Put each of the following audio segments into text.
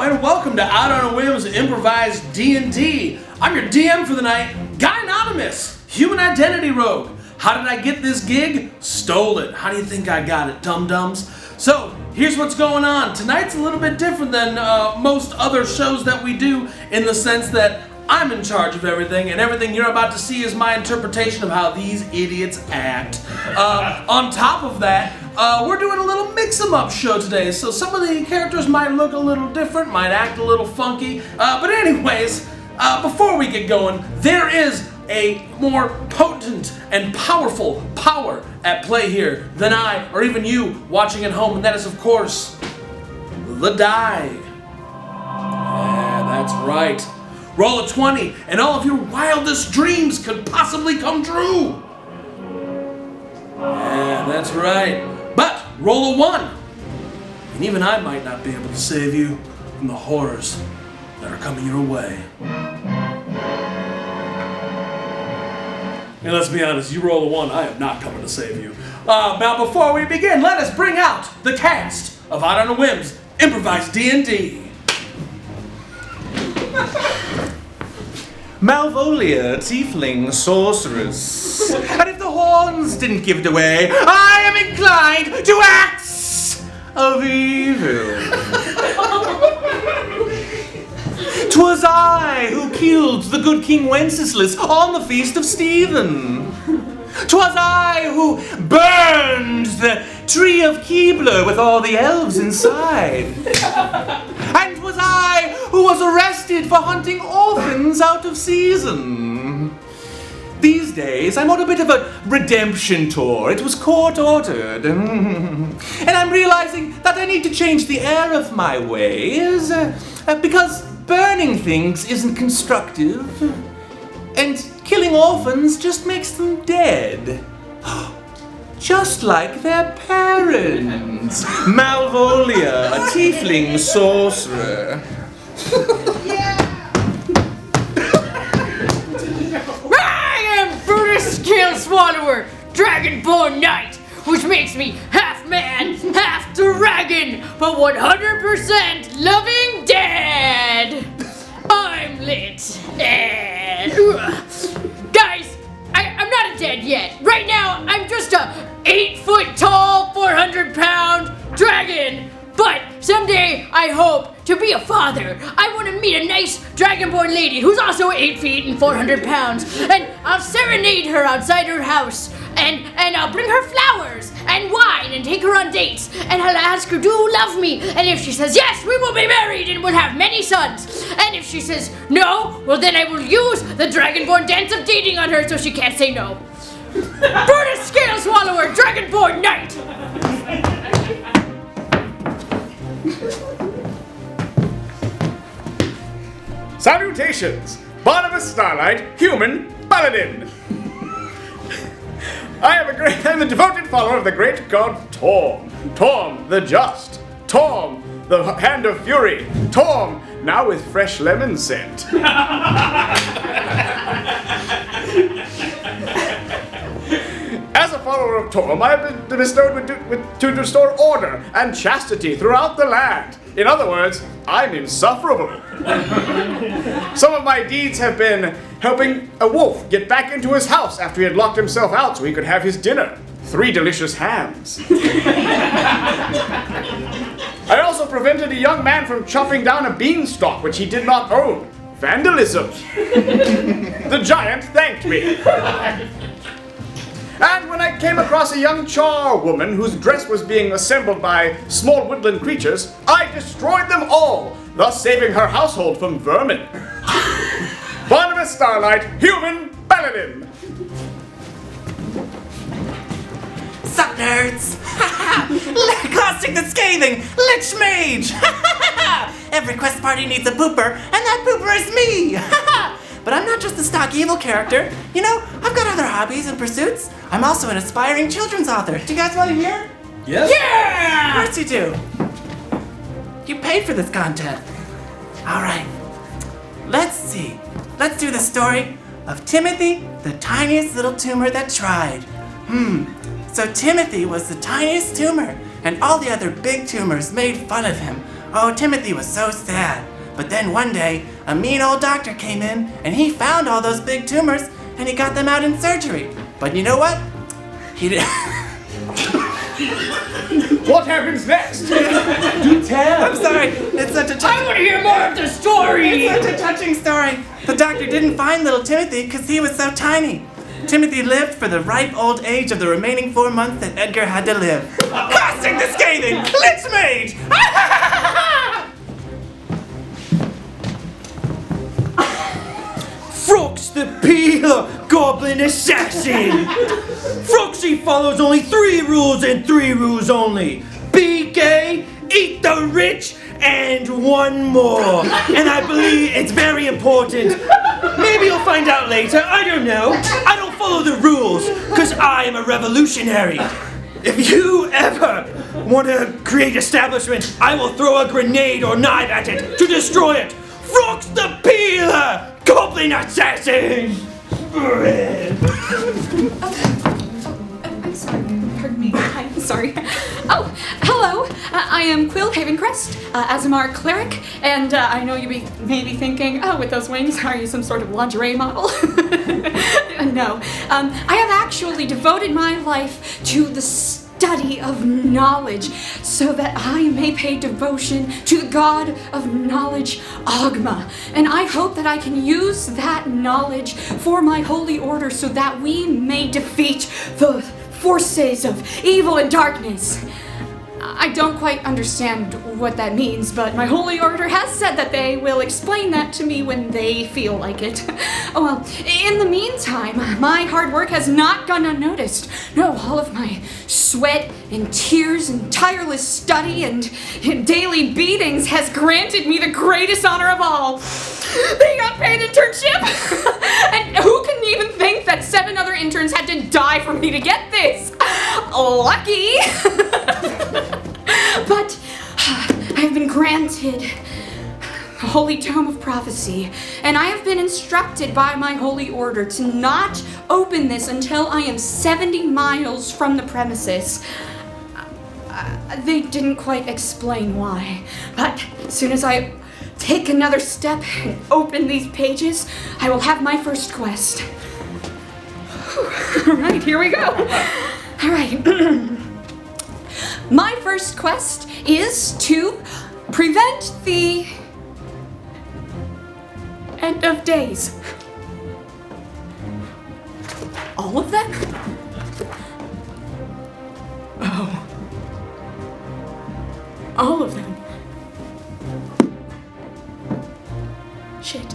Hello and welcome to Out on a Whim's Improvised D&D. I'm your DM for the night, Guy Anonymous, Human Identity Rogue. How did I get this gig? Stole it. How do you think I got it, dum-dums? So, here's what's going on. Tonight's a little bit different than most other shows that we do in the sense that I'm in charge of everything, and everything you're about to see is my interpretation of how these idiots act. On top of that, we're doing a little mix-em-up show today, so some of the characters might look a little different, might act a little funky, but anyways, before we get going, there is a more potent and powerful power at play here than I, or even you watching at home, and that is, of course, the die. Yeah, that's right. Roll a 20, and all of your wildest dreams could possibly come true. Yeah, that's right. But roll a 1, and even I might not be able to save you from the horrors that are coming your way. And let's be honest, you roll a 1, I am not coming to save you. Now before we begin, let us bring out the cast of Out on a Whim's Improvised D&D. Malvolia, tiefling, sorceress. And if the horns didn't give it away, I am inclined to acts of evil. 'Twas I who killed the good King Wenceslas on the feast of Stephen. 'Twas I who burned the tree of Keebler with all the elves inside. And 'twas I who was arrested for hunting orphans out of season. These days, I'm on a bit of a redemption tour. It was court-ordered. And I'm realizing that I need to change the air of my ways, because burning things isn't constructive, and killing orphans just makes them dead. Just like their parents. Malvolia, a tiefling sorcerer. I am Brutus, Scale Swallower, Dragonborn Knight, which makes me half man, half dragon, but 100% loving dead. I'm lit. And guys, I'm not dead yet. Right now, I'm just a 8-foot tall, 400-pound dragon. But someday, I hope to be a father. I want to meet a nice dragonborn lady who's also 8 feet and 400 pounds. And I'll serenade her outside her house. And I'll bring her flowers and wine and take her on dates. And I'll ask her, do you love me? And if she says yes, we will be married and we'll have many sons. And if she says no, well then I will use the dragonborn dance of dating on her so she can't say no. Brutus, Scale Swallower, Dragonborn Knight! Salutations! Barnabas Starlight, Human Paladin! I'm the devoted follower of the great god Torm. Torm the Just. Torm the Hand of Fury. Torm, now with fresh lemon scent. As a follower of Torm, I have been bestowed to restore order and chastity throughout the land. In other words, I'm insufferable. Some of my deeds have been helping a wolf get back into his house after he had locked himself out so he could have his dinner. 3 delicious hams. I also prevented a young man from chopping down a beanstalk which he did not own. Vandalism. The giant thanked me. And when I came across a young charwoman whose dress was being assembled by small woodland creatures, I destroyed them all, thus saving her household from vermin. Barnabas Starlight, Human Paladin! Sup, nerds? Caustic the Scathing, Lich Mage! Every quest party needs a pooper, and that pooper is me! But I'm not just the stock evil character. You know, I've got other hobbies and pursuits. I'm also an aspiring children's author. Do you guys want to hear? Yes? Yeah! Of course you do. You paid for this content. All right. Let's see. Let's do the story of Timothy, the tiniest little tumor that tried. So Timothy was the tiniest tumor, and all the other big tumors made fun of him. Oh, Timothy was so sad. But then one day, a mean old doctor came in, and he found all those big tumors, and he got them out in surgery. But you know what? He did. What happens next? Do tell. I'm sorry. It's such a I touching. want to hear more of the story. It's such a touching story. The doctor didn't find little Timothy because he was so tiny. Timothy lived for the ripe old age of the remaining 4 months that Edgar had to live. Casting the scathing, glitch mage! Frooks the Peeler, Goblin Assassin! Frooksy follows only 3 rules and 3 rules only. Be gay, eat the rich, and one more. And I believe it's very important. Maybe you'll find out later, I don't know. I don't follow the rules, because I am a revolutionary. If you ever want to create establishment, I will throw a grenade or knife at it to destroy it. Frooks the Peeler! Goblin Assassin! I'm sorry. Pardon me. I'm sorry. Oh, hello. I am Quill Havencrest, Azamar Cleric, and I know you may be thinking, oh, with those wings, are you some sort of lingerie model? No. I have actually devoted my life to the study of knowledge so that I may pay devotion to the god of knowledge, Ogma. And I hope that I can use that knowledge for my holy order so that we may defeat the forces of evil and darkness. I don't quite understand what that means, but my holy order has said that they will explain that to me when they feel like it. Oh well, in the meantime, my hard work has not gone unnoticed. No, all of my sweat and tears and tireless study and daily beatings has granted me the greatest honor of all, the unpaid internship. And who can even think that 7 other interns had to die for me to get this? Lucky. But I have been granted a holy tome of prophecy, and I have been instructed by my holy order to not open this until I am 70 miles from the premises. They didn't quite explain why, but as soon as I take another step and open these pages, I will have my first quest. All right, here we go. All right. My first quest is to prevent the end of days. All of them? Oh. All of them. Shit.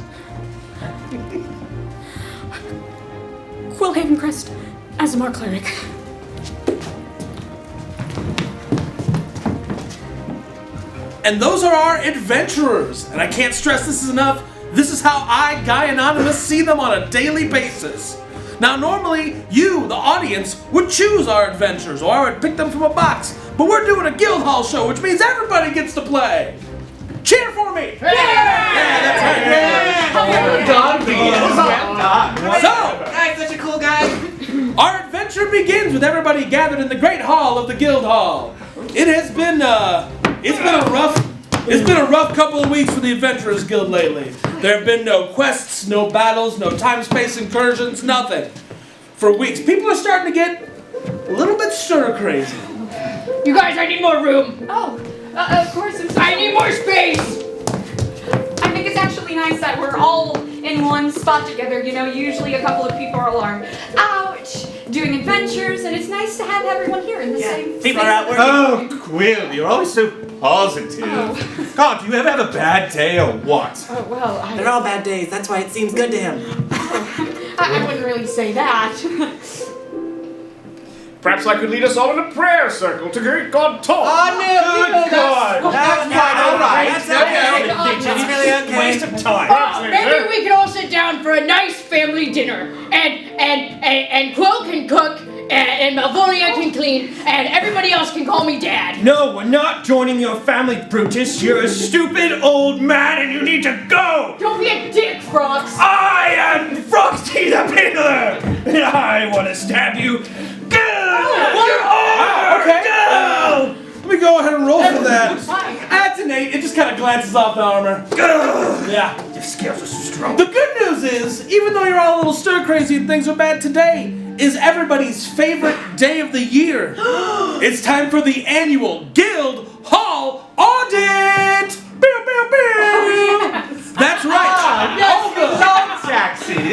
Quill Havencrest, Azamar Cleric. And those are our adventurers. And I can't stress this enough. This is how I, Guy Anonymous, see them on a daily basis. Now, normally, you, the audience, would choose our adventures, or I would pick them from a box. But we're doing a guild hall show, which means everybody gets to play. Cheer for me! Yeah, that's right. So, Guy's such a cool guy. our adventure begins with everybody gathered in the great hall of the guild hall. It has been, it's been a rough couple of weeks for the Adventurers Guild lately. There have been no quests, no battles, no time-space incursions, nothing. For weeks. People are starting to get a little bit stir-crazy. You guys, I need more room. Oh, of course. I need more space. I think it's actually nice that we're all in one spot together. You know, usually a couple of people are out doing adventures, and it's nice to have everyone here in the same People space. are out working. Oh, Quill, you're always so positive. Oh. God, do you ever have a bad day or what? Oh, well, They're all bad days. That's why it seems good to him. I wouldn't really say that. Perhaps I could lead us all in a prayer circle to greet God talk. Good God! That's quite all right. That's okay. That's really okay. Waste of time. Maybe we can all sit down for a nice family dinner, and Quill can cook, and Malvonia can clean, and everybody else can call me Dad. No, we're not joining your family, Brutus. You're a stupid old man and you need to go! Don't be a dick, Frogs. I am Frosty the Piddler! And I want to stab you. Go! You're over! Okay. Go! Let me go ahead and roll for that. That's an detonate, it just kind of glances off the armor. Yeah. Your scales are so strong. The good news is, even though you're all a little stir crazy and things are bad, today is everybody's favorite day of the year. It's time for the annual Guild Hall Audit! Pew, pew, pew. That's right.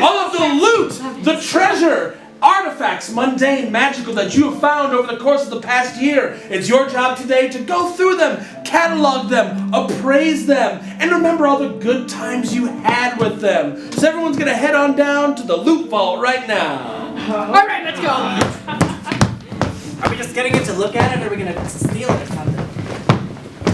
All of the loot, the treasure, artifacts, mundane, magical, that you have found over the course of the past year. It's your job today to go through them, catalog them, appraise them, and remember all the good times you had with them. So everyone's gonna head on down to the loot vault right now. Alright, let's go. Are we just getting it to look at it, or are we gonna steal it or something?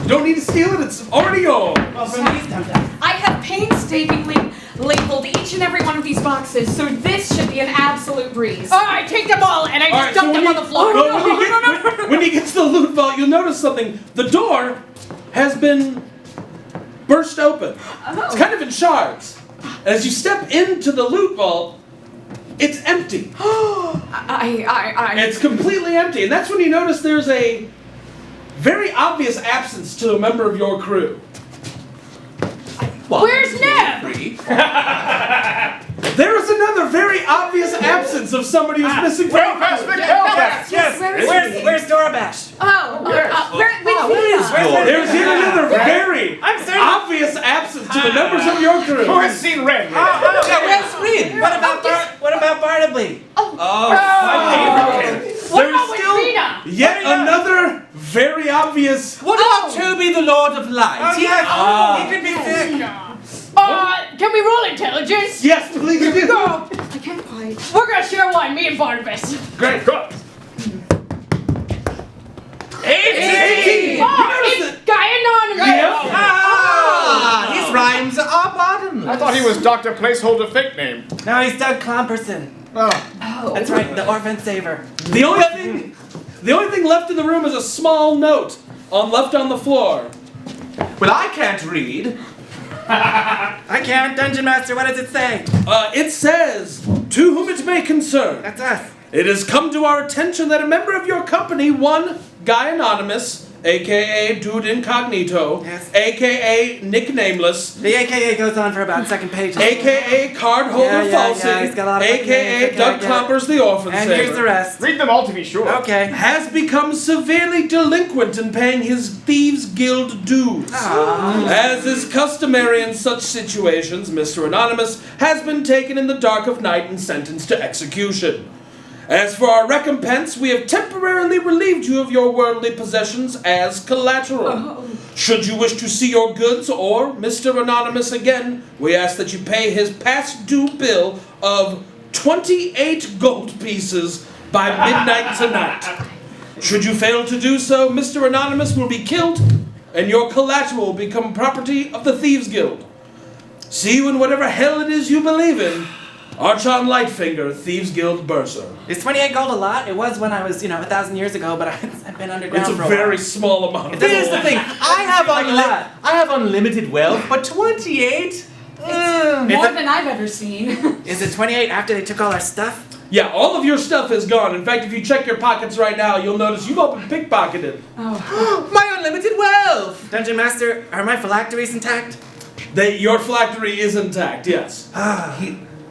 You don't need to steal it, it's already yours. Well, from these dum-dums. I have painstakingly labeled each and every one of these boxes, so this should be an absolute breeze. Alright, take them all, and I just dump them on the floor. When you get to the loot vault, you'll notice something. The door has been burst open. It's kind of in shards. And as you step into the loot vault, it's empty. It's completely empty. And that's when you notice there's a very obvious absence to a member of your crew. Where's Neb? There is another very obvious absence of somebody who's missing from your crew. Yes. Where's Dorabash? There's yet another very obvious absence to the members of your crew. Who has seen Red? What about Barnaby? There's still yet another very obvious. What about Toby, the Lord of Light? He could be sick. Can we roll intelligence? Yes, please do. Go. I can't quite. We're gonna share one, me and Barnabas. Great, go. 18! It's Guy Anonymous. His rhymes are bottomless. I thought he was Dr. Placeholder fake name. No, he's Doug Klomperson. Oh. That's right, the orphan saver. The only thing left in the room is a small note left on the floor. Well, I can't read. I can't, Dungeon Master, what does it say? It says, "To whom it may concern, That's us. it has come to our attention that a member of your company, one Guy Anonymous, aka Dude Incognito, Yes. aka Nicknameless, The AKA goes on for about second page. aka Cardholder Falsing, he's got a lot of fucking aka names. Okay, Doug I get it. Klompers the Orphan And Saver. here's the rest. Read them all to be sure. Okay. Has become severely delinquent in paying his Thieves Guild dues. As is customary in such situations, Mr. Anonymous has been taken in the dark of night and sentenced to execution. As for our recompense, we have temporarily relieved you of your worldly possessions as collateral. Should you wish to see your goods or Mr. Anonymous again, we ask that you pay his past due bill of 28 gold pieces by midnight tonight. Should you fail to do so, Mr. Anonymous will be killed, and your collateral will become property of the Thieves Guild. See you in whatever hell it is you believe in. Archon Lightfinger, Thieves Guild Bursar. Is 28 gold a lot? It was when I was, 1,000 years ago, but I've been underground It's a for a very while. small amount of Here's the thing. I like have unlimited wealth, but 28? More than I've ever seen. Is it 28 after they took all our stuff? Yeah, all of your stuff is gone. In fact, if you check your pockets right now, you'll notice you've all been pickpocketed. My unlimited wealth! Dungeon Master, are my phylacteries intact? Your phylactery is intact, yes.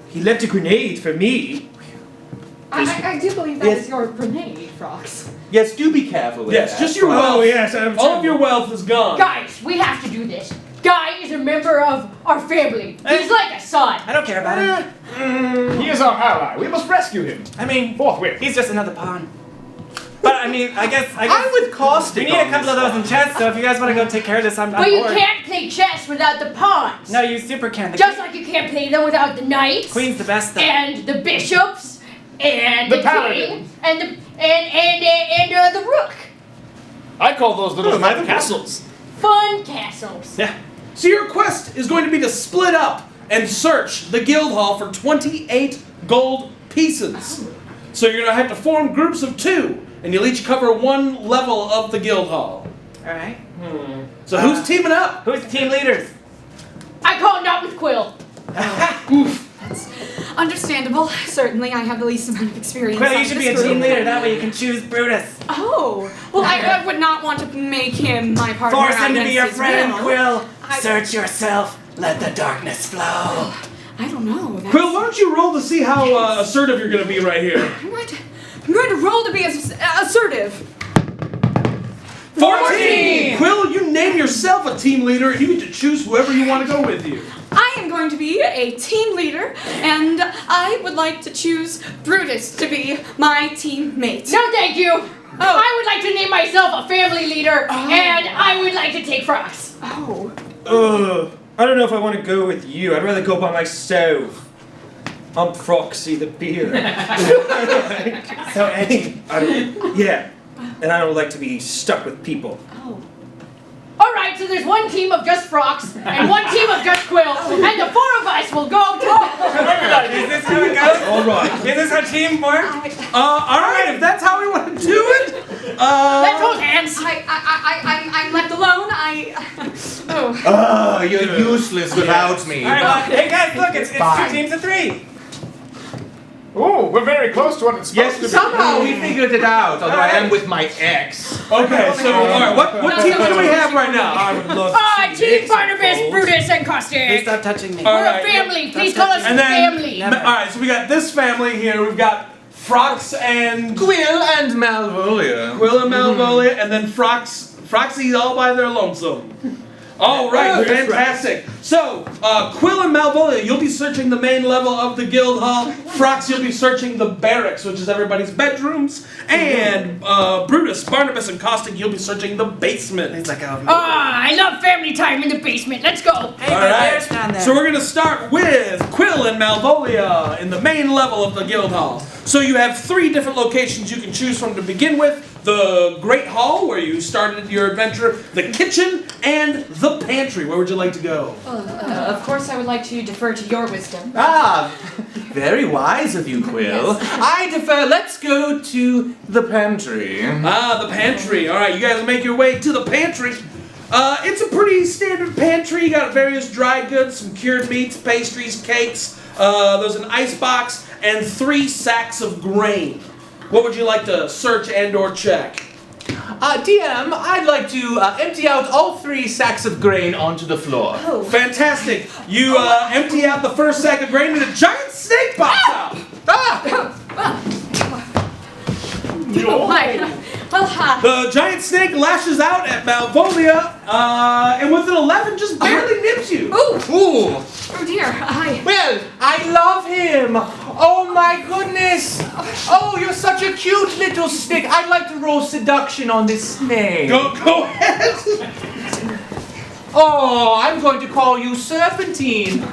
He left a grenade for me. I do believe that is your grenade, Frox. Yes, do be careful with Yes, that. just your wealth. Oh, yes. All of your wealth is gone. Guys, we have to do this. Guy is a member of our family. He's like a son. I don't care about him. He is our ally. We must rescue him. I mean, Forthwith. he's just another pawn. But I mean, I guess I'm with Caustic. we need a couple of those in chess, so if you guys want to go take care of this, I'm But you bored. can't play chess without the pawns. No, you super can. The Just like you can't play them without the knights. Queen's the best though. And the bishops. And The the paladin. king. And the rook. I call those little fun castles. Fun castles. Yeah. So your quest is going to be to split up and search the guild hall for 28 gold pieces. So you're going to have to form groups of 2, and you'll each cover one level of the guild hall. Alright. So who's teaming up? Who's the team leaders? I call not with Quill. Understandable. Certainly, I have the least amount of experience. Quill, you on should this be a group. team leader. That way you can choose Brutus. Oh, well, I would not want to make him my partner. Force him to be your against his friend, will. Quill. I- Search yourself. Let the darkness flow. I don't know. That's- Quill, why don't you roll to see how assertive you're going to be right here? I'm going to roll to be assertive. 14! Quill, you name yourself a team leader, and you get to choose whoever you want to go with you. I am going to be a team leader, and I would like to choose Brutus to be my teammate. No, thank you. I would like to name myself a family leader, and I would like to take Frox. Oh. I don't know if I want to go with you. I'd rather go by myself. I'm Proxy the beer. So, Eddie. Yeah. And I don't like to be stuck with people. Oh. All right, so there's one team of just Frox and one team of just Quill, and the four of us will go to... Is this how it goes? All right. Is this how team work? All right, if that's how we want to do it. Let's hold hands. I'm left alone. Oh. Oh, you're useless without me. All right, well, hey guys, look, it's 2 teams of 3. Ooh, we're very close to what it's supposed Yes, to be. somehow we figured it out, although I am with my ex. Okay, so all right, what teams do we have right now? I would love Team Barnabas, Brutus, and Caustic. Please stop touching me. All We're right. a family. Please call us And then, family. all right, so we got this family here. We've got Frox and Quill and Malvolia. Quill and Malvolia, and then Froxy all by their lonesome. All right, fantastic. So, Quill and Malvolia, you'll be searching the main level of the guild hall. Frox, you'll be searching the barracks, which is everybody's bedrooms. And Brutus, Barnabas, and Caustic, you'll be searching the basement. He's like, oh. I love family time in the basement. Let's go. Hey, All but right. there's down there. So we're gonna start with Quill and Malvolia in the main level of the guild hall. So you have 3 different locations you can choose from to begin with. The Great Hall, where you started your adventure, the kitchen, and the pantry. Where would you like to go? Of course, I would like to defer to your wisdom. Ah, very wise of you, Quill. I defer. Let's go to the pantry. The pantry. All right, you guys make your way to the pantry. It's a pretty standard pantry. You got various dry goods, some cured meats, pastries, cakes. There's an ice box and 3 sacks of grain. What would you like to search and or check? DM, I'd like to empty out all 3 sacks of grain onto the floor. Oh. Fantastic. You empty out the first sack of grain and a giant snake pops out. Hi. Well, The giant snake lashes out at Malvolia, and with an 11 just barely nips you. Ooh. Ooh. Oh dear. Hi. Well, I love him. Oh my goodness. Oh, you're such a cute little snake. I'd like to roll seduction on this snake. Go ahead. Oh, I'm going to call you Serpentine.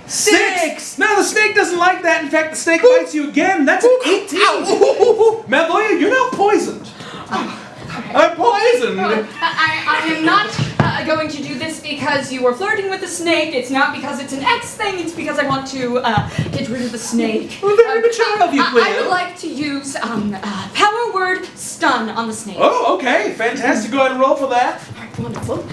6. No, the snake doesn't like that. In fact, the snake bites you again. That's an 18. Malvolia, you're now poisoned. I'm poisoned. I am not going to do this because you were flirting with the snake. It's not because it's an ex thing. It's because I want to get rid of the snake. Well, very mature of you, Quill. I would like to use power word stun on the snake. Oh, okay. Fantastic. Go ahead and roll for that. Alright, wonderful.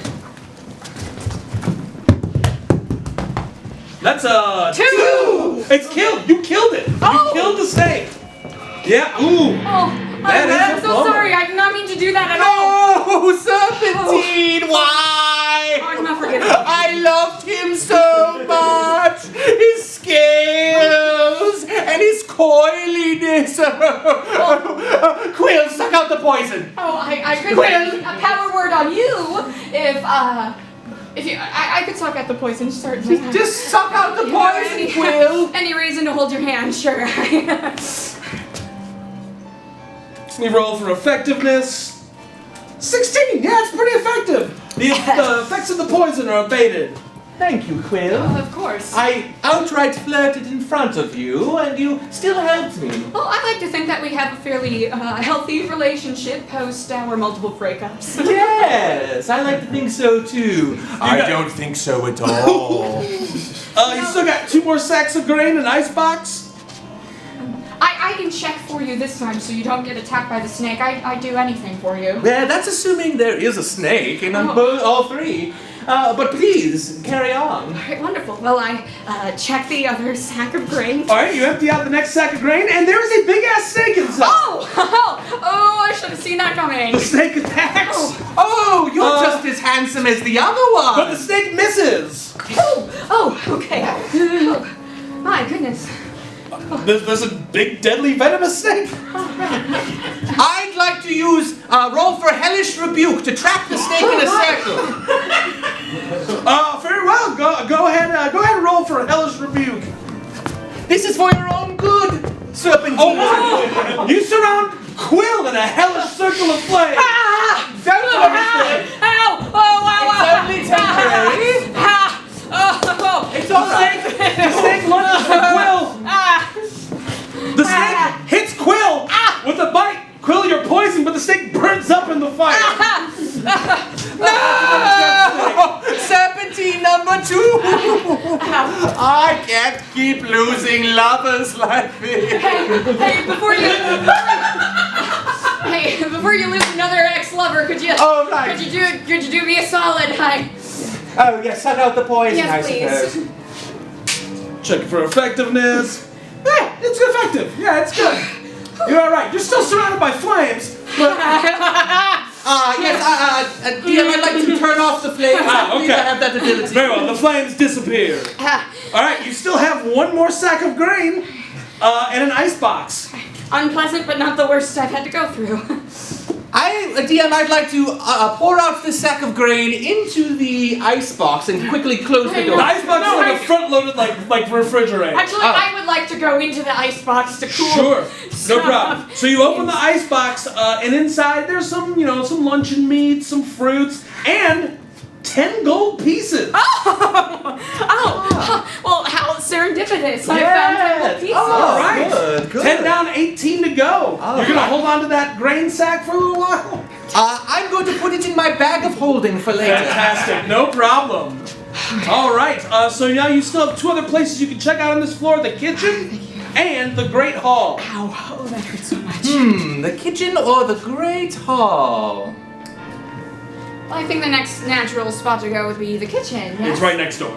That's a 2. It's killed. You killed it. Oh. You killed the snake. Yeah. Ooh. Oh, That is I'm a so bummer. sorry. I did not mean to do that at all. No, Serpentine, why? Oh, I'm not forgetting. I loved him so much. His scales and his coiliness. Quill, suck out the poison. Oh, I could use a power word on you if you, I could suck out the poison, certainly. Just suck out the You have poison, any- Quill. Any reason to hold your hand? Sure. We roll for effectiveness. 16. Yeah, it's pretty effective. The effects of the poison are abated. Thank you, Quill. Of course. I outright flirted in front of you, and you still helped me. Well, I like to think that we have a fairly healthy relationship post our multiple breakups. Yes, I like to think so too. I don't think so at all. You still got 2 more sacks of grain and ice box. I can check for you this time so you don't get attacked by the snake. I'd do anything for you. Yeah, that's assuming there is a snake in all 3. But please, carry on. All right, wonderful. Well, I check the other sack of grain. All right, you empty out the next sack of grain, and there is a big-ass snake inside. Oh, I should have seen that coming. The snake attacks, Oh, you're just as handsome as the other one. but the snake misses. Oh, okay. Oh, my goodness. There's a big, deadly, venomous snake. I'd like to use roll for hellish rebuke to trap the snake in a circle. Very well. Go ahead and roll for a hellish rebuke. This is for your own good, Serpentine. Oh, wow. You surround Quill in a hellish circle of flame. Don't worry. Ow! Oh, wow! It's only temporary. It's all right. The snake lunges for Quill. The snake hits Quill with a bite. Quill, you're poisoned, but the snake burns up in the fire. No! Serpentine number 2. I can't keep losing lovers like this. Hey, before you lose another ex-lover, could you? Oh, right. Could you do me a solid? Oh, yes, suck out the poison, Yes, I please. suppose. Check for effectiveness. Yeah, it's effective. Yeah, it's good. You're all right. You're still surrounded by flames, but DM, I'd like to turn off the flames. I believe I have that ability. very well. The flames disappear. All right, you still have one more sack of grain and an ice box. Unpleasant, but not the worst I've had to go through. DM, I'd like to pour out the sack of grain into the ice box and quickly close the door. The ice box is like a front-loaded like refrigerator. Actually, I would like to go into the ice box to cool. Sure, no stuff. problem. So you open the ice box, and inside there's some luncheon meat, some fruits, and 10 gold pieces. Well, how serendipitous! I found 10 gold pieces. All right, Good. 10 down, 18 to go. You're gonna hold on to that grain sack for a little while. I'm going to put it in my bag of holding for later. Fantastic, no problem. All right, so now you still have 2 other places you can check out on this floor: the kitchen and the Great Hall. Ow! Oh, that hurts so much. The kitchen or the Great Hall? Well, I think the next natural spot to go would be the kitchen. Yes? It's right next door.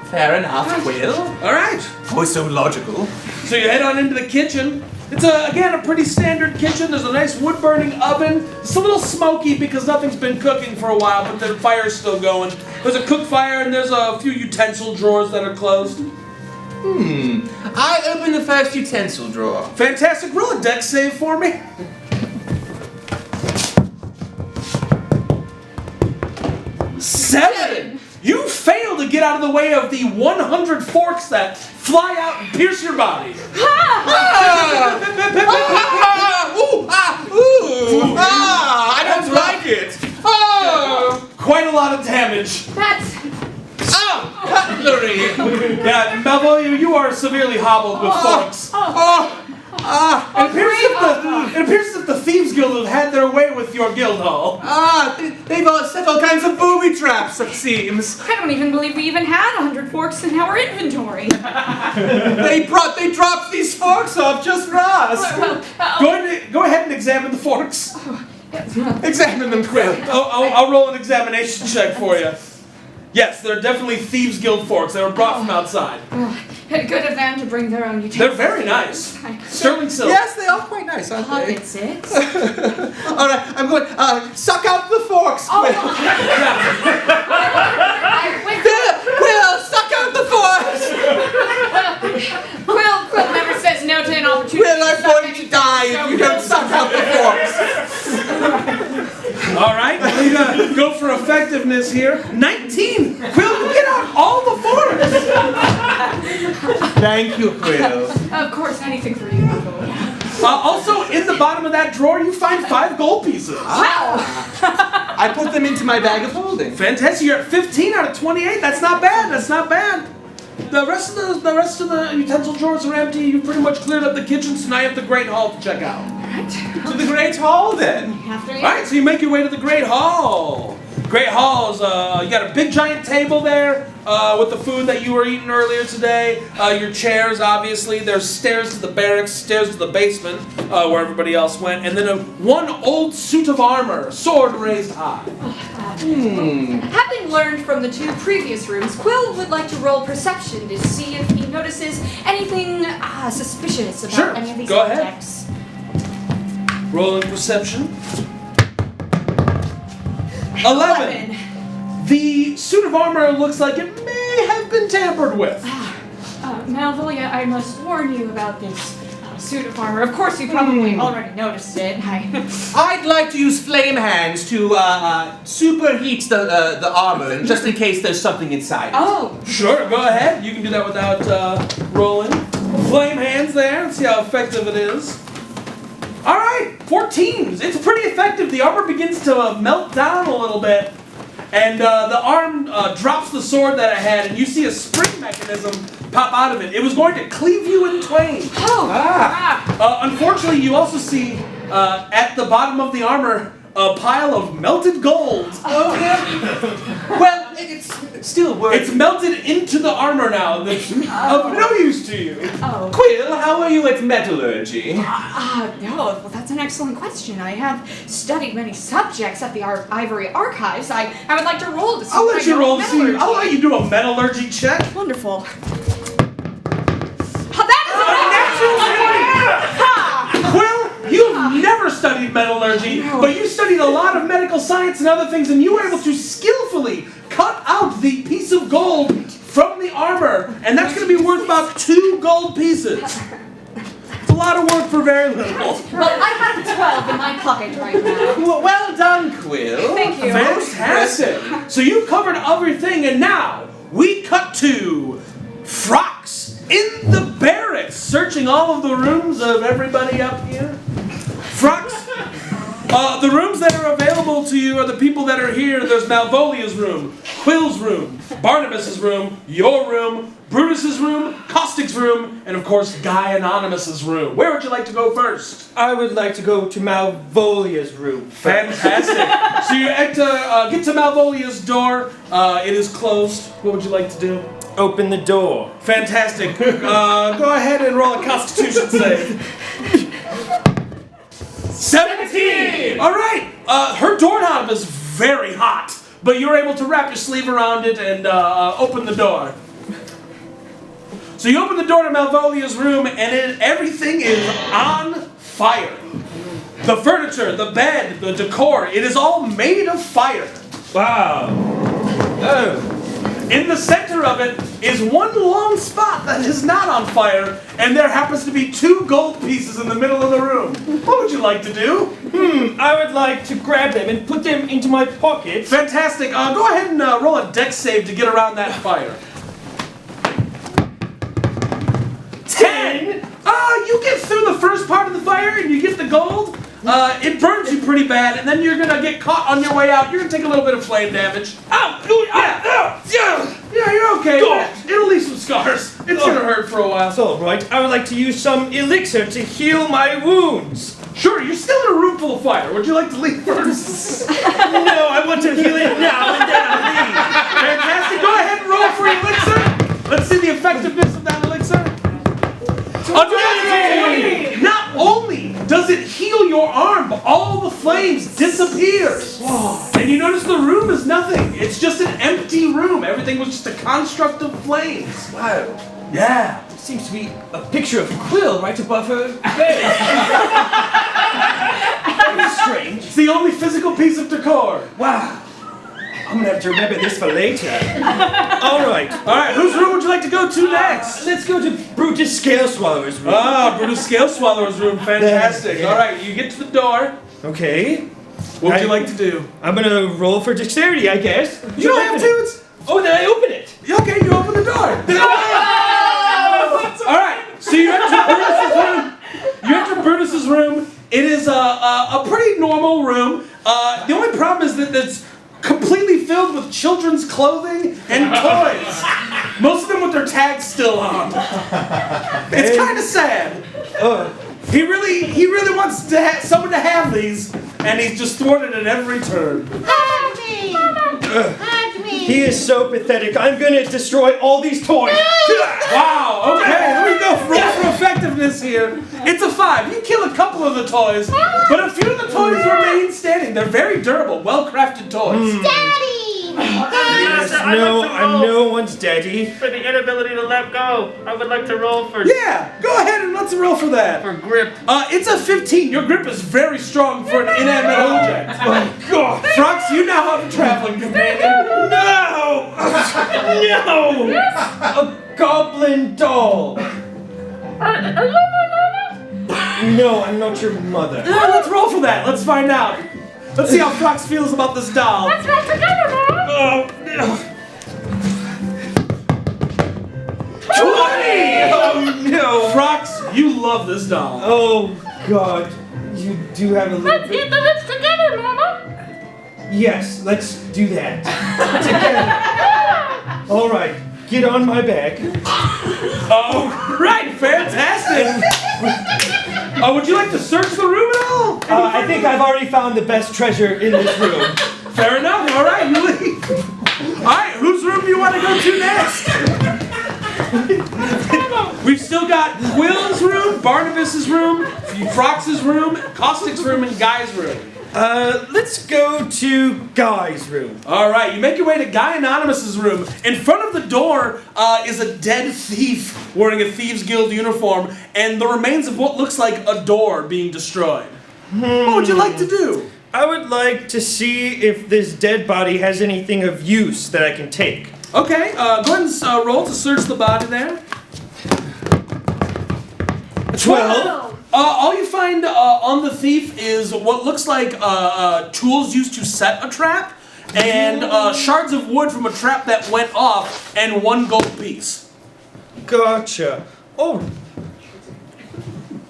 Fair enough, Quill. All right. Oh, so logical. So you head on into the kitchen. It's again a pretty standard kitchen. There's a nice wood-burning oven. It's a little smoky because nothing's been cooking for a while, but the fire's still going. There's a cook fire and there's a few utensil drawers that are closed. I open the first utensil drawer. Fantastic. Roll a dex save for me. 7. You fail to get out of the way of the 100 forks that fly out and pierce your body. I don't like it. Oh, Quite a lot of damage. That's. cutlery. Yeah, Melvo, you are severely hobbled with forks. It appears that the Thieves Guild have had their way with your guild hall. They've all set all kinds of booby traps, it seems. I don't even believe we even had 100 forks in our inventory. They dropped these forks off just for us. Go ahead and examine the forks. Examine them, Quill. I'll roll an examination check for you. Yes, they're definitely Thieves Guild forks. They were brought from outside. Good of them to bring their own utensils. They're very nice. Sterling silver. Yes, they are quite nice, aren't they? Pocket 6. All right, I'm going. Suck out the forks, Quill. Quill, suck out the forks. Quill never says no to an opportunity. Quill, I'm going to die if you don't suck out the forks. All right, we're gonna go for effectiveness here. 19. Quill, you get out all the forks. Thank you, Quill. Of course, anything for you. Also, in the bottom of that drawer, you find 5 gold pieces. Wow. I put them into my bag of holding. Fantastic. You're at 15 out of 28. That's not bad. That's not bad. The rest of the utensil drawers are empty. You pretty much cleared up the kitchen, so now you have the Great Hall to check out. To the Great Hall, then. All right, so you make your way to the Great Hall. Great Hall is, you got a big giant table there with the food that you were eating earlier today. Your chairs, obviously. There's stairs to the barracks, stairs to the basement where everybody else went. And then one old suit of armor, sword raised high. Having having learned from the 2 previous rooms, Quill would like to roll perception to see if he notices anything suspicious about Sure, any of these go ahead. objects. Rolling perception. 11. The suit of armor looks like it may have been tampered with. Malvolia, I must warn you about this suit of armor. Of course, you probably already noticed it. I'd like to use flame hands to superheat the armor, just in case there's something inside. Oh, Sure, go ahead. You can do that without rolling. Flame hands there and see how effective it is. All right, 14. It's pretty effective. The armor begins to melt down a little bit, and the arm drops the sword that it had, and you see a spring mechanism pop out of it. It was going to cleave you in twain. Unfortunately, you also see at the bottom of the armor a pile of melted gold. Well, it's still working. It's melted into the armor now. That's of no use to you. Oh. Quill, how are you at metallurgy? No, well, that's an excellent question. I have studied many subjects at the Ivory Archives. I would like to roll to see I'll if let I you know roll to see. metallurgy. I'll let you do a metallurgy check. Wonderful. That is a natural 20! Quill, you've never studied metallurgy, but you studied a lot of medical science and other things, and you were able to skillfully cut out the piece of gold from the armor, and that's going to be worth about 2 gold pieces. It's a lot of work for very little. Well, I have 12 in my pocket right now. Well done, Quill. Thank you. Fantastic. So you've covered everything, and now we cut to Frox in the barracks, searching all of the rooms of everybody up here. Frox, the rooms that are available to you are the people that are here. There's Malvolia's room, Quill's room, Barnabas's room, your room, Brutus's room, Caustic's room, and of course Guy Anonymous's room. Where would you like to go first? I would like to go to Malvolia's room. Fantastic. So you get to Malvolia's door. It is closed. What would you like to do? Open the door. Fantastic. Go ahead and roll a Constitution save. 17! All right. Her doorknob is very hot, but you're able to wrap your sleeve around it and open the door. So you open the door to Malvolia's room, and everything is on fire. The furniture, the bed, the decor, it is all made of fire. Wow. Oh. In the center of it is one long spot that is not on fire, and there happens to be 2 gold pieces in the middle of the room. What would you like to do? I would like to grab them and put them into my pocket. Fantastic. Go ahead and roll a dex save to get around that fire. 10! You get through the first part of the fire and you get the gold. It burns you pretty bad, and then you're gonna get caught on your way out. You're gonna take a little bit of flame damage. Yeah, you're okay. It'll leave some scars. It's gonna hurt for a while. That's all right. I would like to use some elixir to heal my wounds. Sure, you're still in a room full of fire. Would you like to leave first? No, I want to heal it now and then I'll leave. Fantastic. Go ahead and roll for elixir. Let's see the effectiveness of that elixir. 20! Not only does it heal your arm, but all the flames disappear. And you notice the room is nothing. It's just an empty room. Everything was just a construct of flames. Wow. Yeah. There seems to be a picture of Quill right above her bed. Very strange. It's the only physical piece of decor. Wow. I'm gonna have to remember this for later. All right. All right, whose room would you like to go to next? Let's go to Brutus Scale Swallower's room. Brutus Scale Swallower's room. Fantastic. All right, you get to the door. Okay. What would you like to do? I'm gonna roll for dexterity, I guess. You don't have to. It's... Oh, then I open it. Okay, you open the door. All right, so you enter Brutus's room. You enter Brutus's room. It is a pretty normal room. The only problem is that it's completely filled with children's clothing and toys. Most of them with their tags still on. It's kind of sad. He really wants to someone to have these, and he's just thwarted at every turn. Hug me! Hug me! He is so pathetic. I'm gonna destroy all these toys. Wow, okay, here we go. Roll for effectiveness here. It's a 5. You kill a couple of the toys, but a few of the toys remain standing. They're very durable, well-crafted toys. Daddy! Daddy! Yes, no, I'm no one's daddy. For the inability to let go, I would like to roll for Yeah, go ahead and let's roll for that. grip. It's a 15. Your grip is very strong for an inanimate object. Oh, God. Frox, you now have a traveling companion. No! No! A goblin doll. Are you my mama? No, I'm not your mother. Let's roll for that. Let's find out. Let's see how Frox feels about this doll. Let's roll together, mama. Oh, no. 20! Oh, no. Frox, you love this doll. Oh, God. You do have a little Let's bit. eat the lips together, mama. Yes, let's do that. Together. All right, get on my back. Oh, right, fantastic. Would you like to search the room at all? I think I've already found the best treasure in this room. Fair enough. All right, you leave. All right, whose room do you want to go to next? We've still got Quill's room, Barnabas's room, Frox's room, Caustic's room, and Guy's room. Let's go to Guy's room. All right, you make your way to Guy Anonymous's room. In front of the door is a dead thief wearing a Thieves Guild uniform and the remains of what looks like a door being destroyed. What would you like to do? I would like to see if this dead body has anything of use that I can take. Okay, go ahead and roll to search the body there. 12. All you find on the thief is what looks like tools used to set a trap, and shards of wood from a trap that went off, and 1 gold piece. Gotcha. Oh.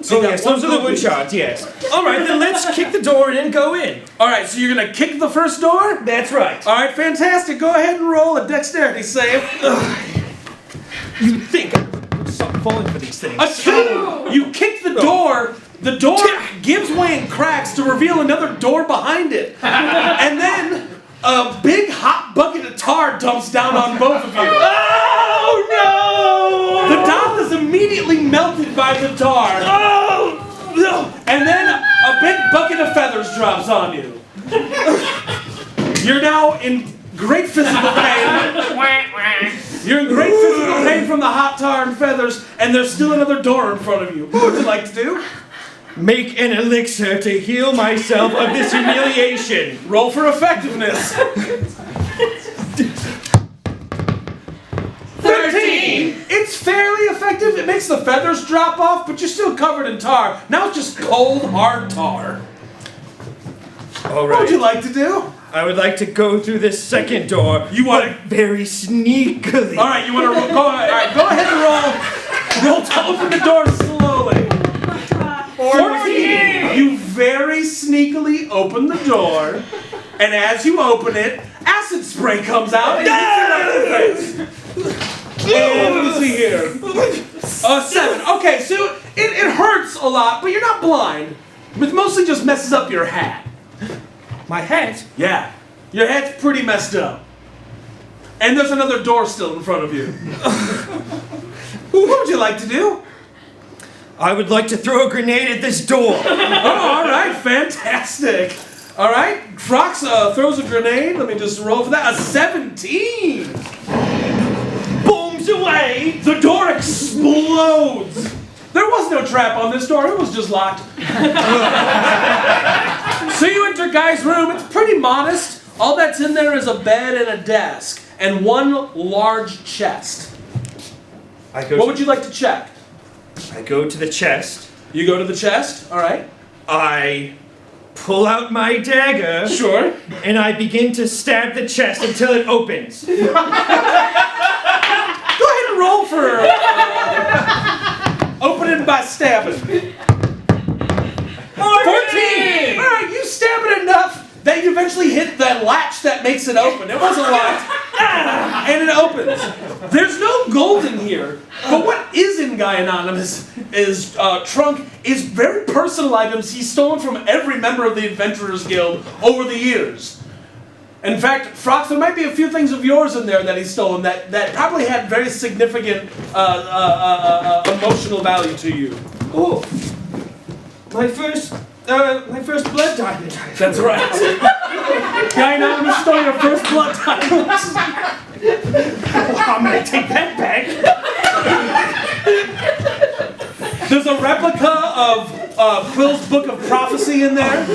So you got Yes, one those are the gold wood piece. shards, yes. All right, then let's kick the door in and go in. All right, so you're gonna kick the first door? That's right. All right, fantastic. Go ahead and roll a dexterity save. You'd think I would stop falling for these things. A 2! You kick the door. The door gives way and cracks to reveal another door behind it. And then a big hot bucket of tar dumps down on both of you. Oh, no! The doll is immediately melted by the tar. Oh, no! And then a big bucket of feathers drops on you. You're now in great physical pain. You're in great physical pain from the hot tar and feathers, and there's still another door in front of you. What would you like to do? Make an elixir to heal myself of this humiliation. Roll for effectiveness. 13! It's fairly effective. It makes the feathers drop off, but you're still covered in tar. Now it's just cold, hard tar. All What would you right. like to do? I would like to go through this second door. You want but very sneakily. All right, you want to go ahead. All right, go ahead and roll to open the door slowly. 14. You very sneakily open the door, and as you open it, acid spray comes out and hits it on your face. And let me see here. 7. Okay, so it hurts a lot, but you're not blind. It mostly just messes up your hat. My hat. Yeah, your hat's pretty messed up. And there's another door still in front of you. What would you like to do? I would like to throw a grenade at this door. Oh, all right, fantastic. All right, Frox throws a grenade. Let me just roll for that. A 17. Booms away. The door explodes. There was no trap on this door. It was just locked. So you enter Guy's room. It's pretty modest. All that's in there is a bed and a desk and 1 large chest. What would you like to check? I go to the chest. You go to the chest. All right. I pull out my dagger. Sure. And I begin to stab the chest until it opens. Go ahead and roll for opening by stabbing. 14! Alright, you stab it enough that you eventually hit the latch that makes it open. It wasn't locked. And it opens. There's no gold in here, but what is in Guy Anonymous is trunk is very personal items he's stolen from every member of the Adventurers Guild over the years. In fact, Frox, there might be a few things of yours in there that he's stolen that probably had very significant emotional value to you. Oh, my first My first blood diamond. That's right. Guy Anonymous stole your first blood diamonds. I'm gonna take that back. There's a replica of Quill's Book of Prophecy in there.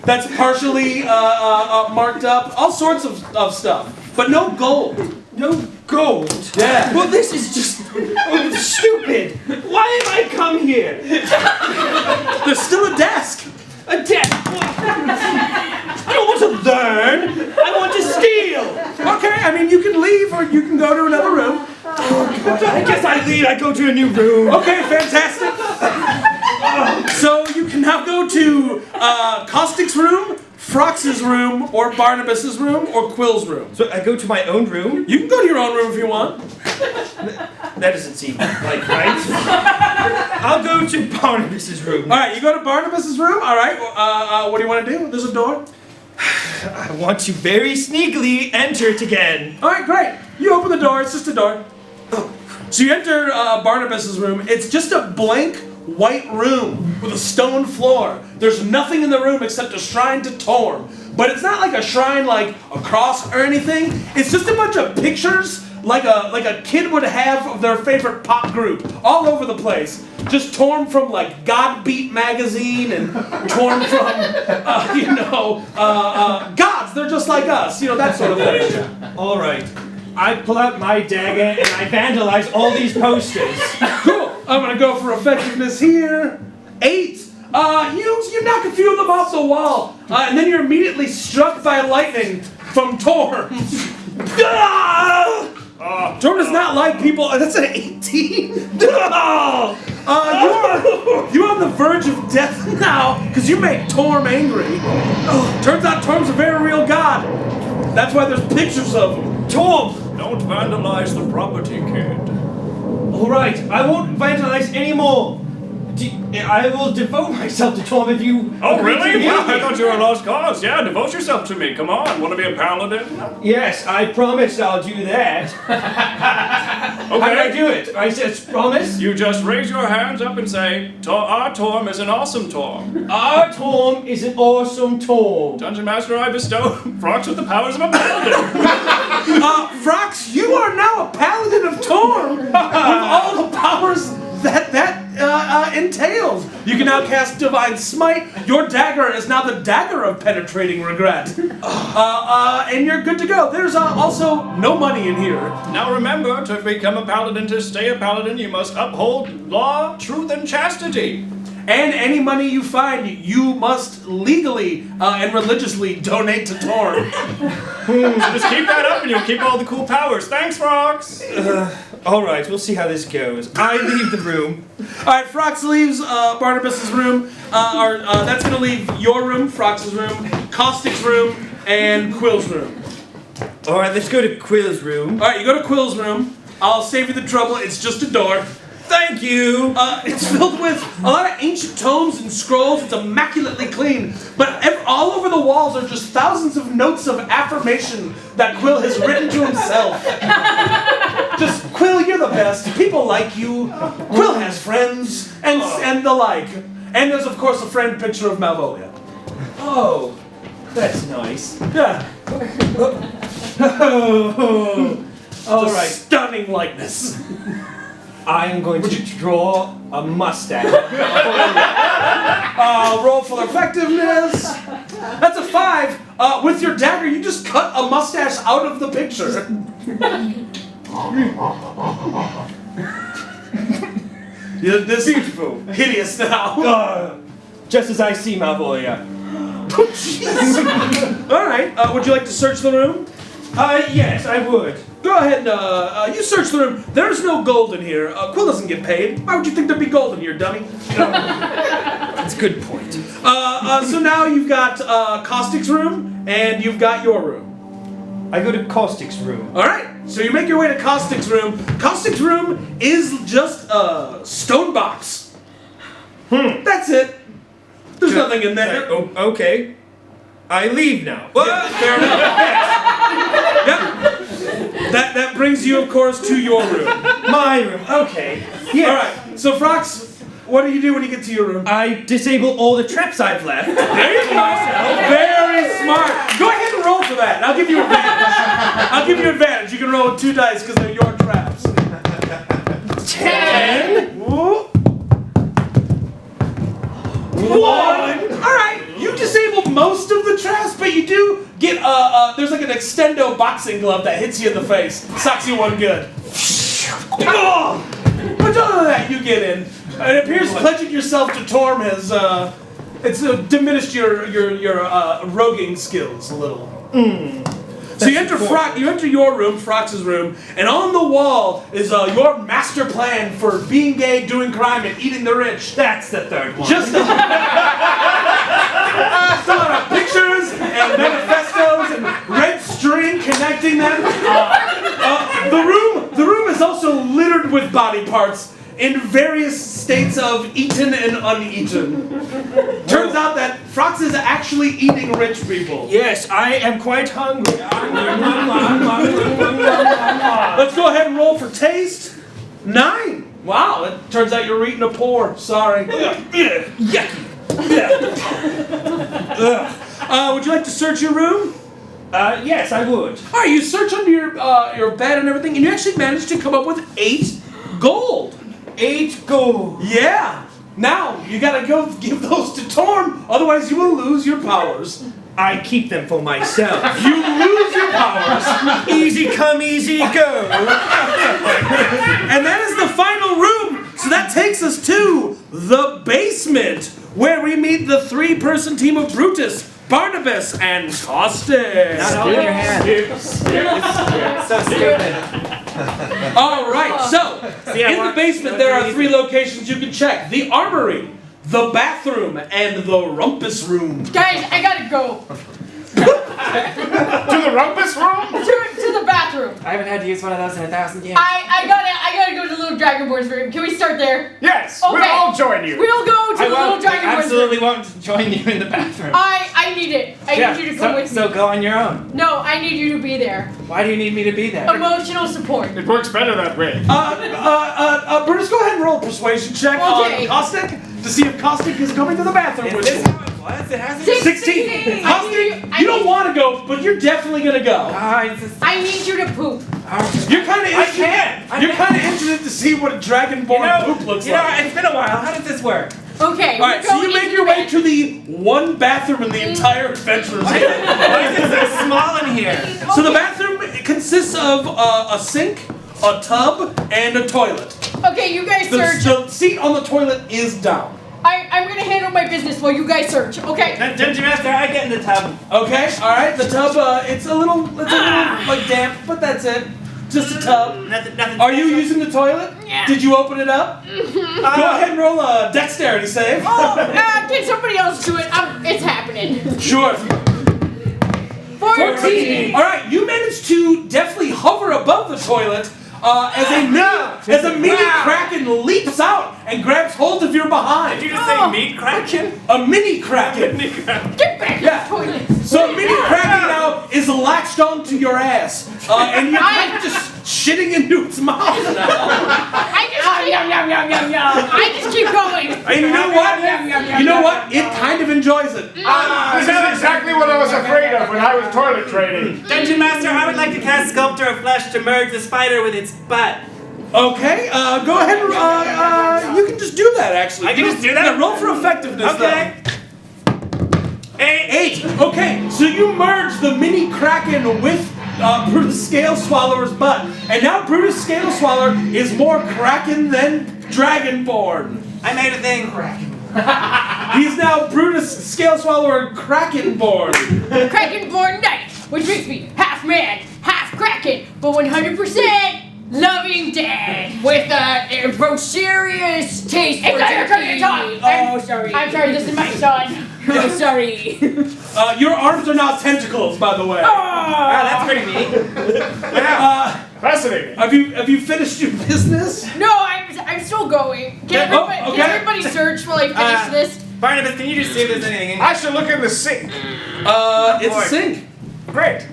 That's partially marked up. All sorts of stuff. But no gold. No gold. Yeah. Well, this is just stupid. Why have I come here? There's still a desk. A desk. I don't want to learn. I want to steal. Okay, I mean, you can leave or you can go to another room. I guess I leave. I go to a new room. Okay, fantastic. So you can now go to Caustic's room, Frox's room, or Barnabas's room, or Quill's room. So I go to my own room? You can go to your own room if you want. That doesn't seem like right. I'll go to Barnabas's room. All right, you go to Barnabas's room. All right. What do you want to do? There's a door. I want to very sneakily enter it again. All right, great. You open the door. It's just a door. So you enter Barnabas's room. It's just a blank white room with a stone floor. There's nothing in the room except a shrine to Torm. But it's not like a shrine like a cross or anything. It's just a bunch of pictures like a kid would have of their favorite pop group all over the place. Just torn from like God Beat magazine and torn from gods. They're just like us, that sort of thing. All right. I pull out my dagger and I vandalize all these posters. Cool. I'm gonna go for effectiveness here. 8. You knock a few of them off the wall, and then you're immediately struck by lightning from Torm. Torm does not like people. That's an 18. You're on the verge of death now because you make Torm angry. Turns out Torm's a very real god. That's why there's pictures of him. Torm! Don't vandalize the property, kid. All right, I won't vandalize anymore. I will devote myself to Torm if you. Oh, agree really? to heal Well, I me. thought you were a lost cause. Yeah, devote yourself to me. Come on. Want to be a paladin? Yes, I promise I'll do that. How do I do it? I said promise. You just raise your hands up and say, our Torm is an awesome Torm. Our Torm is an awesome Torm. Dungeon Master, I bestow Frox with the powers of a paladin. Frox, you are now a paladin of Torm with all the powers that entails. You can now cast Divine Smite. Your dagger is now the dagger of penetrating regret. And you're good to go. There's also no money in here. Now remember, to become a paladin, to stay a paladin, you must uphold law, truth, and chastity. And any money you find, you must legally and religiously donate to Torm. So just keep that up and you'll keep all the cool powers. Thanks, Frox! All right, we'll see how this goes. I leave the room. All right, Frox leaves Barnabas's room. That's going to leave your room, Frox's room, Caustic's room, and Quill's room. All right, let's go to Quill's room. All right, you go to Quill's room. I'll save you the trouble. It's just a door. Thank you. It's filled with a lot of ancient tomes and scrolls. It's immaculately clean. But all over the walls are just thousands of notes of affirmation that Quill has written to himself. Just, Quill, you're the best. People like you. Quill has friends, and the like. And there's, of course, a framed picture of Malvolia. Oh, that's nice. Yeah. All right. Stunning likeness. I am going to draw a mustache. Roll for effectiveness. That's a 5. With your dagger, you just cut a mustache out of the picture. This beautiful, hideous now. Just as I see Malvolia. All right. Would you like to search the room? Yes, I would. Go ahead. You search the room. There's no gold in here. Quill doesn't get paid. Why would you think there'd be gold in here, dummy? That's a good point. So now you've got Caustic's room and you've got your room. I go to Caustic's room. All right. So you make your way to Caustic's room. Caustic's room is just a stone box. That's it. There's nothing in there. Oh, okay. I leave now. Yeah, fair enough. Yep. That brings you, of course, to your room. My room. Okay. Yeah. All right. So, Frox, What do you do when you get to your room? I disable all the traps I've left. There you go. Very smart. Go ahead and roll for that. I'll give you advantage. I'll give you advantage. You can roll with 2 dice because they're your traps. 10. Whoop. 1. All right. You disable most of the traps, but you do get there's like an extendo boxing glove that hits you in the face. Socks you one good. Oh! But other than that, you get in. It appears pledging yourself to Torm has it's diminished your roguing skills a little. So you enter your room, Frox's room, and on the wall is your master plan for being gay, doing crime, and eating the rich. That's the third one. Just a lot of pictures and manifestos and red string connecting them. The room is also littered with body parts in various states of eaten and uneaten. Turns out that Frox is actually eating rich people. Yes, I am quite hungry. Let's go ahead and roll for taste. 9. Wow, it turns out you're eating a poor. Sorry. Yucky. Would you like to search your room? Yes, I would. All right, you search under your bed and everything, and you actually managed to come up with 8 gold. 8 gold. Yeah. Now, you gotta go give those to Torm, otherwise you will lose your powers. I keep them for myself. You lose your powers. Easy come, easy go. And that is the final room. So that takes us to the basement, where we meet the 3-person team of Brutus, Barnabas, and Caustic. Not in your hand. So stupid. All right, so in the basement there are 3 locations you can check: the armory, the bathroom, and the rumpus room. Guys, I gotta go. To the rumpus room? To the bathroom. I haven't had to use one of those in 1,000 years. I gotta go to the little Dragonborn's room. Can we start there? Yes, Okay. we'll all join you. We'll go to the little Dragonborn's room. absolutely won't join you in the bathroom. I need it. I need you to come with me. So go on your own. No, I need you to be there. Why do you need me to be there? Emotional support. It works better that way. Brutus, go ahead and roll a persuasion check Okay. on Caustic to see if Caustic is coming to the bathroom Is with this you. how it was? It hasn't. 16. I Caustic, need- you don't want to go, but you're definitely gonna go. It's just, I need you to poop. You're kind of I can't. You're kind of interested to see what a dragonborn poop looks like. It's been a while. How does this work? Okay. All right, so you make your way to the one bathroom in the entire adventurer's Why is it so small in here? So the bathroom consists of a sink, a tub, and a toilet. Okay, you guys search. The seat on the toilet is down. I'm gonna handle my business while you guys search. Okay. Dungeon Master, I get in the tub. Okay, all right. The tub, it's a little like damp, but that's it. Just a tub. Nothing Are you special? using the toilet? Yeah. Did you open it up? Go ahead and roll a dexterity save. Can somebody else do it? It's happening. Sure. 14. All right, you managed to definitely hover above the toilet as a mini kraken leaps out and grabs hold of your behind. Did you just say meat kraken? A mini kraken. Get back Yeah. in the toilet. So a mini kraken now is latched onto your ass, and you're kind of just shitting into its mouth now. I just keep going. And you know what? You know what? It kind of enjoys it. This is exactly what I was afraid of when I was toilet training. Dungeon Master, I would like to cast Sculptor of Flesh to merge the spider with its butt. Okay, go ahead and you can just do that actually. I can just do that? Yeah, roll for effectiveness. Okay. Though. 8. Okay, so you merge the mini kraken with Brutus Scale Swallower's butt, and now Brutus Scale Swallower is more kraken than dragonborn. I made a thing. He's now Brutus Scale Swallower Krakenborn. Krakenborn Knight, which makes me half man, half kraken, but 100% loving dad with a serious taste for turkey. Oh, sorry. I'm sorry, this is my son. Oh, sorry. Your arms are now tentacles, by the way. Wow, that's pretty neat. Fascinating. Have you finished your business? No, I'm still going. Can everybody search while I finish this? Barnabas, can you just see if there's anything in here? I should look in the sink. It's a sink. Great.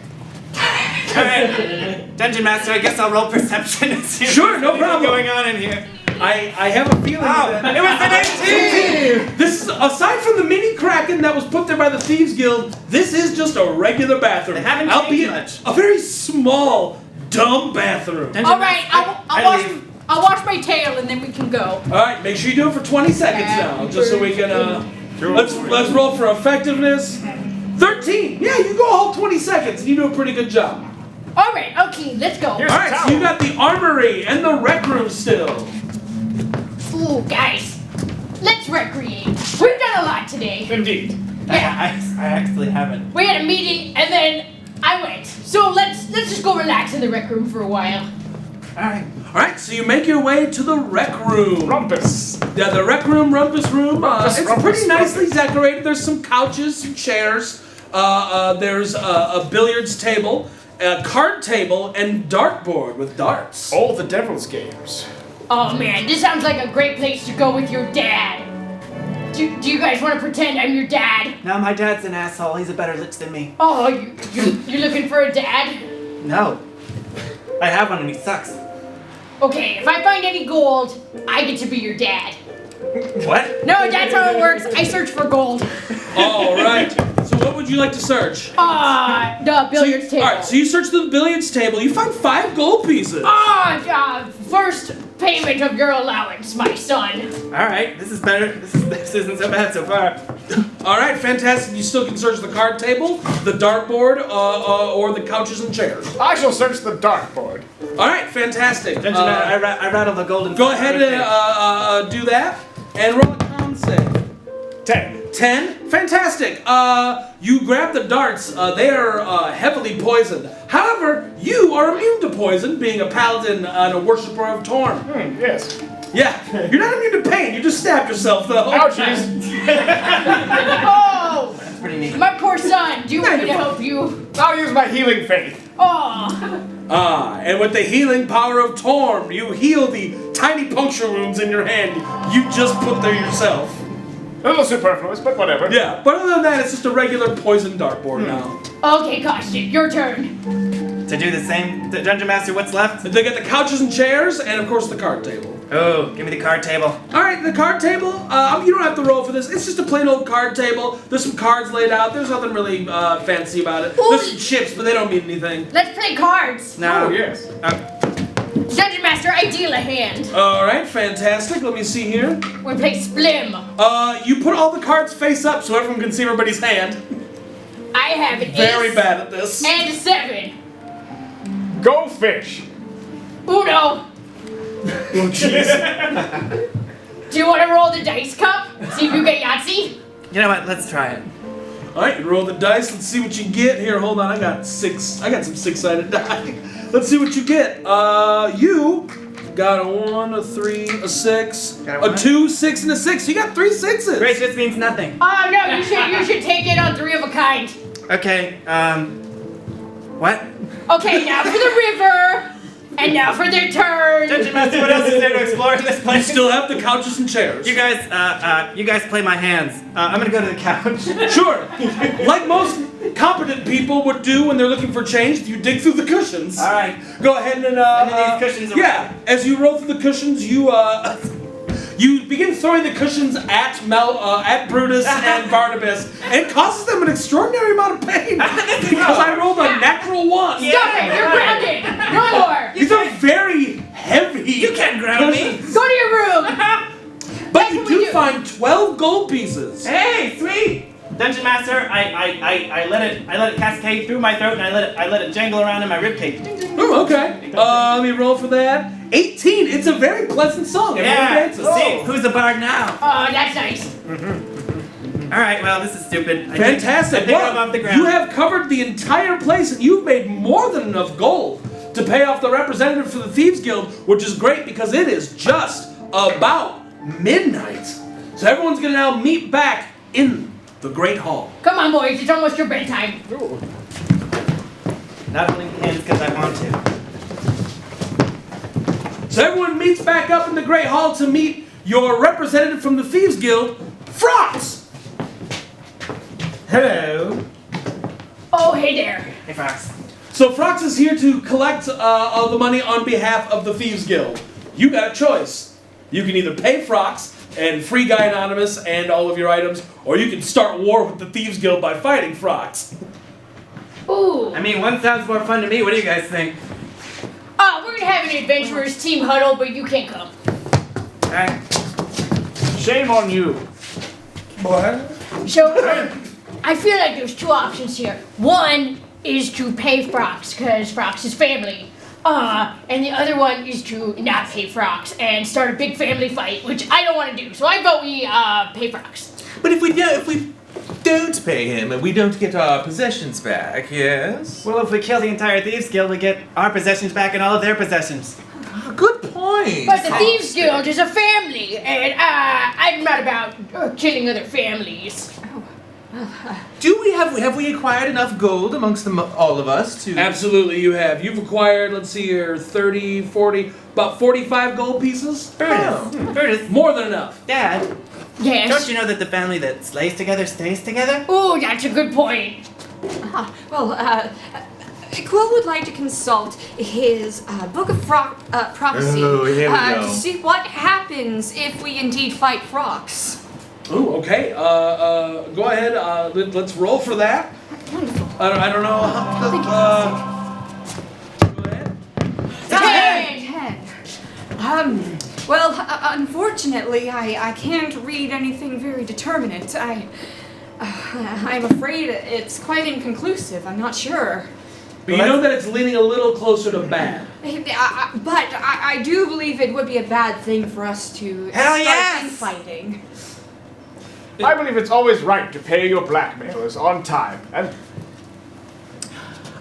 Alright. Dungeon Master, I guess I'll roll perception and see if Sure, there's no anything problem. going on in here. I have a feeling that It was an 18! this is, aside from the mini Kraken that was put there by the Thieves Guild, this is just a regular bathroom. They haven't changed albeit much. a very small, dumb bathroom. All right, I'll wash my tail and then we can go. All right, make sure you do it for 20 seconds now, just so we can. Let's roll for effectiveness. 13. Yeah, you go all 20 seconds, and you do a pretty good job. All right, okay, let's go. All right, so you got the armory and the rec room still. Ooh, guys, let's recreate. We've done a lot today. Indeed. Yeah, I actually haven't. we had a meeting and then I went. So let's just go relax in the rec room for a while. Alright. All right, so you make your way to the rec room. Rumpus. Yeah, the rec room, rumpus room. It's Rumpus, pretty nicely rumpus. decorated. There's some couches, some chairs. There's a billiards table, a card table, and dartboard with darts. All the devil's games. Oh man, this sounds like a great place to go with your dad. Do you guys want to pretend I'm your dad? No, my dad's an asshole. He's a better lich than me. Oh, you're looking for a dad? No. I have one and he sucks. Okay, if I find any gold, I get to be your dad. What? No, that's how it works. I search for gold. All right. So what would you like to search? The billiards table. All right, so you search the billiards table. You find 5 gold pieces. First payment of your allowance, my son. Alright, this is better. This isn't so bad so far. All right, fantastic. You still can search the card table, the dartboard, or the couches and chairs. I shall search the dartboard. All right, fantastic. I rattle the golden. Go ahead and do that, and roll a con save. 10. 10. Fantastic. You grab the darts. They are heavily poisoned. However, you are immune to poison, being a paladin and a worshiper of Torm. Yes. Yeah, you're not immune to pain. You just stabbed yourself, though. Ouchies. Oh, That's pretty neat. my poor son. Do you want me to help you? I'll use my healing faith. Oh, And with the healing power of Torm, you heal the tiny puncture wounds in your hand you just put there yourself. A little superfluous, but whatever. Yeah, but other than that, it's just a regular poison dartboard now. okay, Caustic, your turn. To do the same, the Dungeon Master, what's left? They get the couches and chairs, and of course the card table. Oh, give me the card table. All right, the card table. You don't have to roll for this. It's just a plain old card table. There's some cards laid out. There's nothing really fancy about it. There's some chips, but they don't mean anything. Let's play cards. No. Oh, yes. Dungeon Master, I deal a hand. All right, fantastic. Let me see here. We play Splim. You put all the cards face up so everyone can see everybody's hand. I have an Very ace bad at this. and a 7. Go fish. Uno. Oh, jeez. Do you want to roll the dice cup? See if you get Yahtzee? You know what? Let's try it. All right, you roll the dice. Let's see what you get. Here, hold on. I got some 6-sided die. Let's see what you get. You got a 1, a 3, a 6, Got a one? 2, 6, and a 6. You got 3 6s. Great, this means nothing. Oh no, you should take it on 3 of a kind. Okay, what? Okay, now for the river, and now for their turn. Dungeon Master, what else is there to explore in this You place? still have the couches and chairs. You guys play my hands. I'm gonna go to the couch. Sure. Like most competent people would do when they're looking for change, you dig through the cushions. All right. Go ahead and then these cushions are- yeah. As you roll through the cushions, you begin throwing the cushions at Brutus and Barnabas, and it causes them an extraordinary amount of pain because I rolled a natural 1. Stop it! You're grounded. No more. These are very heavy. You can't ground me. Go to your room. But That's you what we do do. find 12 gold pieces. Hey, sweet! Dungeon Master, I let it cascade through my throat and I let it jangle around in my ribcage. Oh, okay. Let me roll for that. 18. It's a very pleasant song. Everyone Yeah. dances. See, who's the bard now? Oh, that's nice. All right, well, this is stupid. Fantastic. I think Well, I'm off the ground. you have covered the entire place and you've made more than enough gold to pay off the representative for the Thieves Guild, which is great because it is just about midnight. So everyone's going to now meet back in the Great Hall. Come on, boys. It's almost your bedtime. Not holding hands because I want to. So everyone meets back up in the Great Hall to meet your representative from the Thieves Guild, Frox! Hello. Oh, hey there. Hey, Fox. So Frox is here to collect all the money on behalf of the Thieves Guild. You got a choice. You can either pay Frox and free Guy Anonymous and all of your items, or you can start war with the Thieves Guild by fighting Frox. Ooh. I mean, one sounds more fun to me. What do you guys think? We're gonna have an adventurers team huddle, but you can't come. Alright. Shame on you. What? So, I feel like there's two options here. One is to pay Frox, because Frox is family. And the other one is to not pay Frox and start a big family fight, which I don't want to do. So I vote we pay Frox. But if we don't pay him and we don't get our possessions back, yes? Well, if we kill the entire Thieves Guild, we get our possessions back and all of their possessions. Good point. But the Thieves Guild is a family, and I'm not about killing other families. Have we acquired enough gold amongst all of us to... Absolutely, you have. You've acquired, let's see here, 30, 40, about 45 gold pieces? Brutus. More than enough. Dad, Yes. don't you know that the family that slays together stays together? Oh, that's a good point. Quill would like to consult his Book of Prophecy Oh, here we go. to see what happens if we indeed fight Frox. Ooh, okay. Go ahead. Let's roll for that. Wonderful. I don't know. Go ahead. 10. Well, unfortunately, I can't read anything very determinate. I'm afraid it's quite inconclusive. I'm not sure. But you know that it's leaning a little closer to bad. But I do believe it would be a bad thing for us to Hell start yes! infighting. I believe it's always right to pay your blackmailers on time. And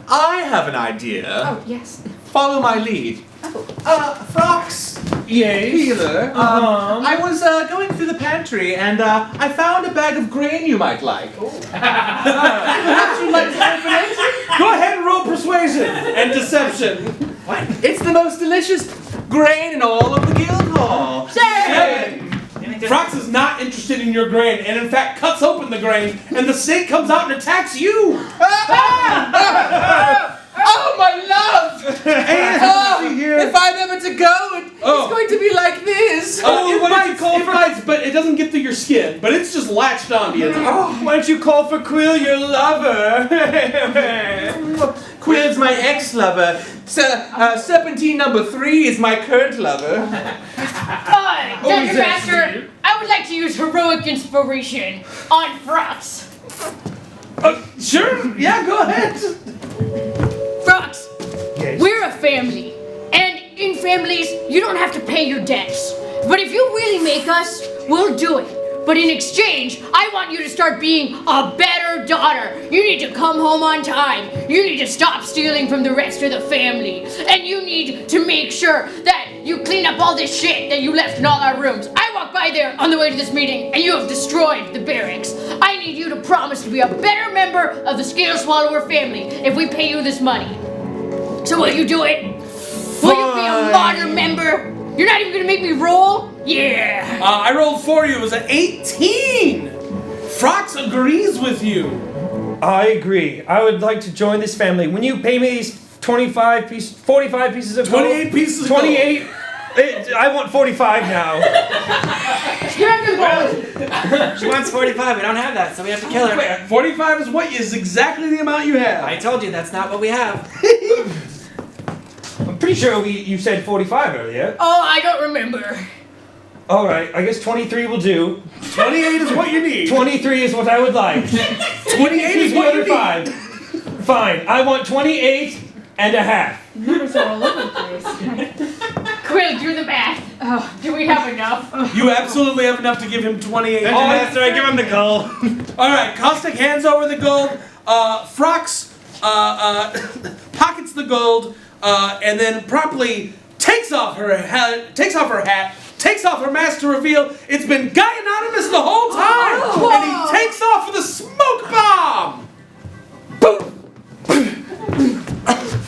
I have an idea. Oh, yes. Follow my lead. Oh. Frox. Yes. Healer. I was going through the pantry and I found a bag of grain you might like. Perhaps you'd like to open it? Go ahead and roll persuasion and deception. What? It's the most delicious grain in all of the guild hall. 7. Frox is not interested in your grain, and in fact cuts open the grain, and the snake comes out and attacks you. Oh, my love! If I'm ever to go, it's going to be like this. It bites, but it doesn't get through your skin, but it's just latched onto you. Why don't you call for Quill, your lover? Quill's my ex-lover. Serpentine number 3 is my current lover. Dungeon Master, I would like to use heroic inspiration on Frox. Sure, yeah, go ahead. Frox, Yes. we're a family, and in families, you don't have to pay your debts. But if you really make us, we'll do it. But in exchange, I want you to start being a better daughter. You need to come home on time. You need to stop stealing from the rest of the family. And you need to make sure that you clean up all this shit that you left in all our rooms. I walked by there on the way to this meeting, and you have destroyed the barracks. I need you to promise to be a better member of the Scale Swallower family if we pay you this money. So will you do it? Will you be a modern member? You're not even gonna make me roll? Yeah! I rolled for you. It was an 18. Frox agrees with you. I agree. I would like to join this family. When you pay me these 45 pieces, 45 pieces of gold. 28 pieces of gold. 28. I want 45 now. She wants 45. We don't have that, so we have to kill her. Wait, 45 is exactly the amount you have. I told you that's not what we have. I'm pretty sure you said 45 earlier. Oh, I don't remember. All right, I guess 23 will do. 28 is what you need. 23 is what I would like. 28 is what you need. Fine, I want 28 and a half. Numbers are all over the place. Quill, do the math. Oh, do we have enough? You absolutely have enough to give him 28. Dungeon Master, I give him the gold. All right, Caustic hands over the gold. Frox pockets the gold, and then promptly takes off her hat, takes off her mask to reveal it's been Guy Anonymous the whole time, and he takes off with a smoke bomb. Boom.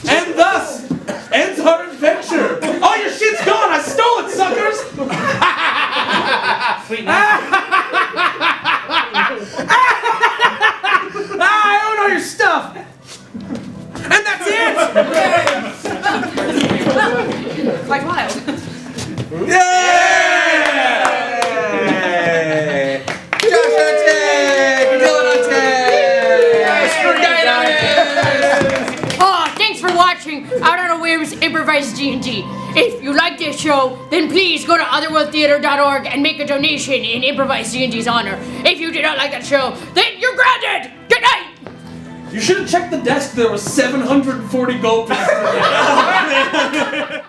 And thus ends our adventure. All your shit's gone. I stole it, suckers. Sweet I own all your stuff. And that's it. Quite wild. Yay! Improvised D&D. If you like this show, then please go to otherworldtheater.org and make a donation in Improvised D&D's honor. If you did not like that show, then you're grounded! Good night! You should have checked the desk. There was 740 gold pieces.